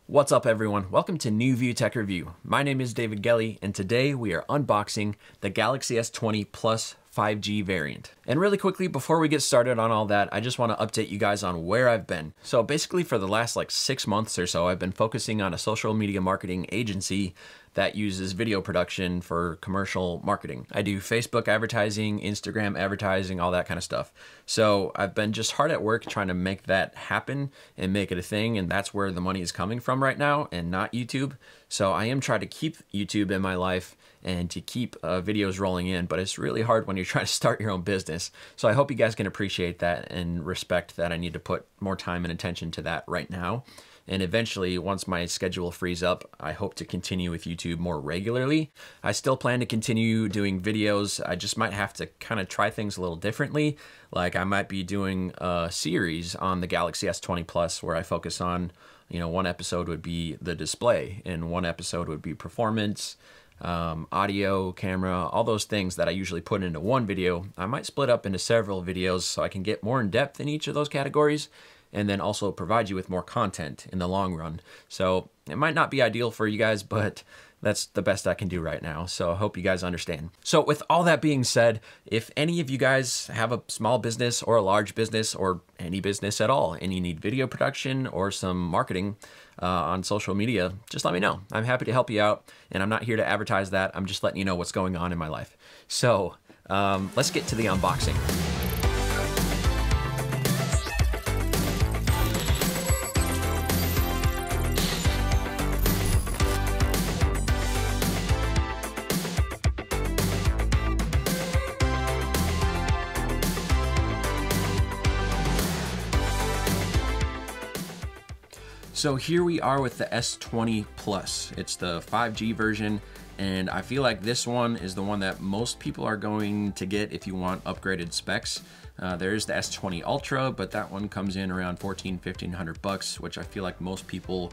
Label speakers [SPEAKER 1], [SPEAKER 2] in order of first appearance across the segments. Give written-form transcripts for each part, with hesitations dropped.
[SPEAKER 1] What's up everyone? Welcome to New View Tech Review. My name is David Gelly and today we are unboxing the Galaxy S20 Plus 5G variant. And really quickly, before we get started on all that, I just want to update you guys on where I've been. So basically for the last 6 months or so, I've been focusing on a social media marketing agency that uses video production for commercial marketing. I do Facebook advertising, Instagram advertising, all that kind of stuff. So I've been just hard at work trying to make that happen and make it a thing, and that's where the money is coming from right now and not YouTube. So I am trying to keep YouTube in my life and to keep videos rolling in, but it's really hard when you're trying to start your own business. So I hope you guys can appreciate that and respect that I need to put more time and attention to that right now. And eventually, once my schedule frees up, I hope to continue with YouTube more regularly. I still plan to continue doing videos. I just might have to kind of try things a little differently. Like I might be doing a series on the Galaxy S20 Plus where I focus on, one episode would be the display and one episode would be performance, audio, camera, all those things that I usually put into one video. I might split up into several videos so I can get more in depth in each of those categories and then also provide you with more content in the long run. So it might not be ideal for you guys, but that's the best I can do right now. So I hope you guys understand. So with all that being said, if any of you guys have a small business or a large business or any business at all, and you need video production or some marketing on social media, just let me know. I'm happy to help you out, and I'm not here to advertise that. I'm just letting you know what's going on in my life. So let's get to the unboxing. So here we are with the S20 Plus. It's the 5G version, and I feel like this one is the one that most people are going to get if you want upgraded specs. There's the S20 Ultra, but that one comes in around $1,500 bucks, which I feel like most people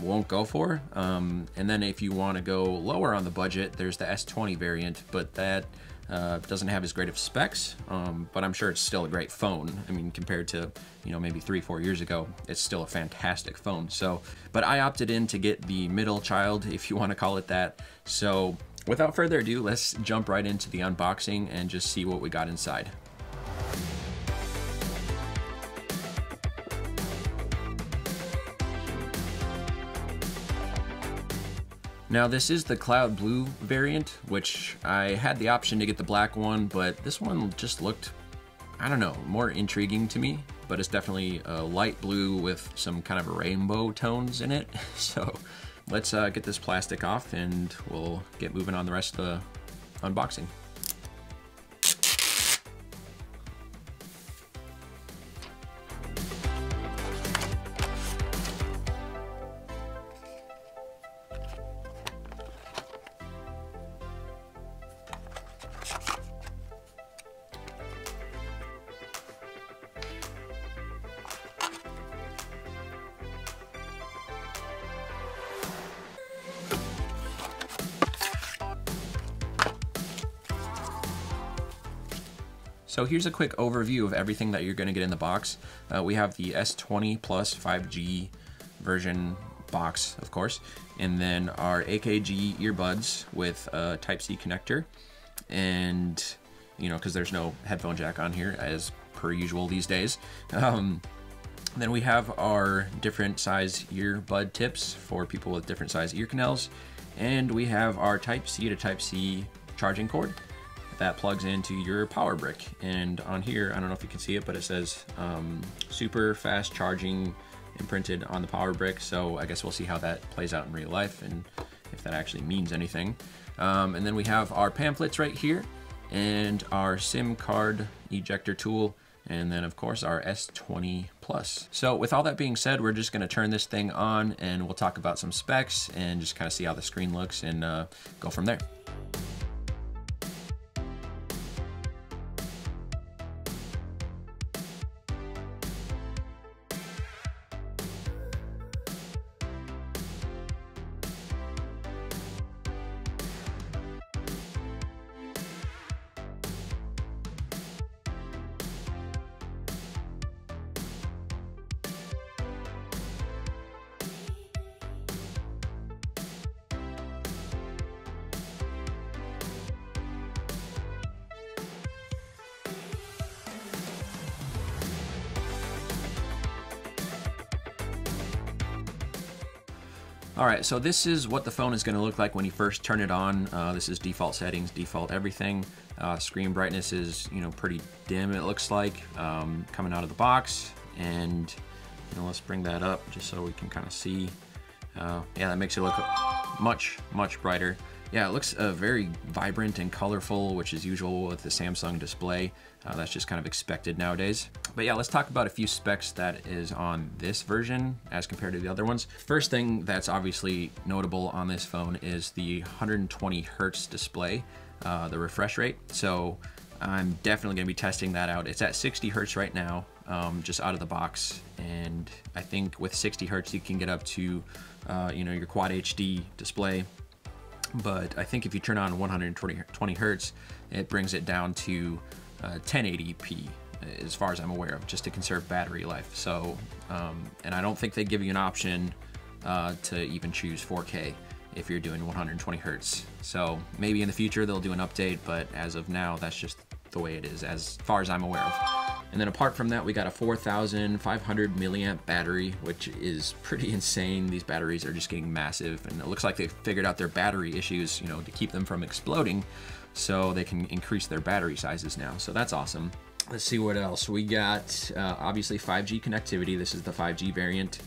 [SPEAKER 1] won't go for. And then if you want to go lower on the budget, there's the S20 variant, but that doesn't have as great of specs, but I'm sure it's still a great phone. I mean, compared to, maybe 3-4 years ago, it's still a fantastic phone. So, but I opted in to get the middle child, if you want to call it that. So without further ado, let's jump right into the unboxing and just see what we got inside. Now this is the Cloud Blue variant, which I had the option to get the black one, but this one just looked, I don't know, more intriguing to me, but it's definitely a light blue with some kind of rainbow tones in it. So let's get this plastic off and we'll get moving on the rest of the unboxing. So here's a quick overview of everything that you're going to get in the box. We have the S20 Plus 5G version box, of course, and then our AKG earbuds with a Type-C connector, and because there's no headphone jack on here as per usual these days. Then we have our different size earbud tips for people with different size ear canals, and we have our Type-C to Type-C charging cord that plugs into your power brick. And on here, I don't know if you can see it, but it says super fast charging imprinted on the power brick. So I guess we'll see how that plays out in real life and if that actually means anything. And then we have our pamphlets right here and our SIM card ejector tool, and then of course our S20 Plus. So with all that being said, we're just gonna turn this thing on and we'll talk about some specs and just kind of see how the screen looks and go from there. All right, so this is what the phone is gonna look like when you first turn it on. This is default settings, default everything. Screen brightness is, pretty dim, it looks like, coming out of the box. And let's bring that up just so we can kind of see. Yeah, that makes it look much, much brighter. Yeah, it looks very vibrant and colorful, which is usual with the Samsung display. That's just kind of expected nowadays. But yeah, let's talk about a few specs that is on this version as compared to the other ones. First thing that's obviously notable on this phone is the 120 Hertz display, the refresh rate. So I'm definitely gonna be testing that out. It's at 60 Hertz right now, just out of the box. And I think with 60 Hertz, you can get up to, your Quad HD display. But I think if you turn on 120 Hertz, it brings it down to 1080p, as far as I'm aware of, just to conserve battery life. So, and I don't think they give you an option to even choose 4K if you're doing 120 Hertz. So maybe in the future they'll do an update, but as of now, that's just the way it is, as far as I'm aware of. And then apart from that, we got a 4,500 milliamp battery, which is pretty insane. These batteries are just getting massive, and it looks like they figured out their battery issues, to keep them from exploding, so they can increase their battery sizes now. So that's awesome. Let's see what else. We got, obviously 5G connectivity. This is the 5G variant.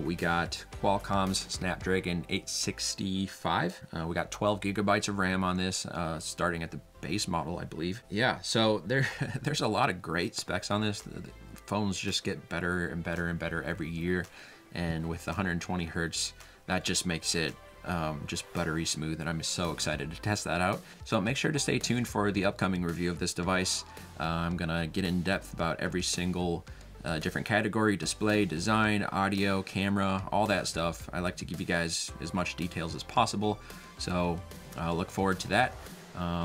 [SPEAKER 1] We got Qualcomm's Snapdragon 865. We got 12 gigabytes of RAM on this, starting at the base model, I believe. Yeah, so there's a lot of great specs on this. The phones just get better and better and better every year. And with the 120 Hertz, that just makes it just buttery smooth, and I'm so excited to test that out. So make sure to stay tuned for the upcoming review of this device. I'm gonna get in depth about every single different category: display, design, audio, camera, all that stuff. I like to give you guys as much details as possible, so I'll look forward to that.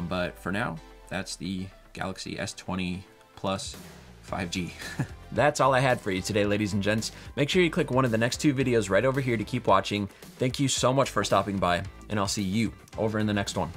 [SPEAKER 1] But for now, that's the Galaxy S20 Plus 5G. That's all I had for you today, ladies and gents. Make sure you click one of the next 2 videos right over here to keep watching. Thank you so much for stopping by, and I'll see you over in the next one.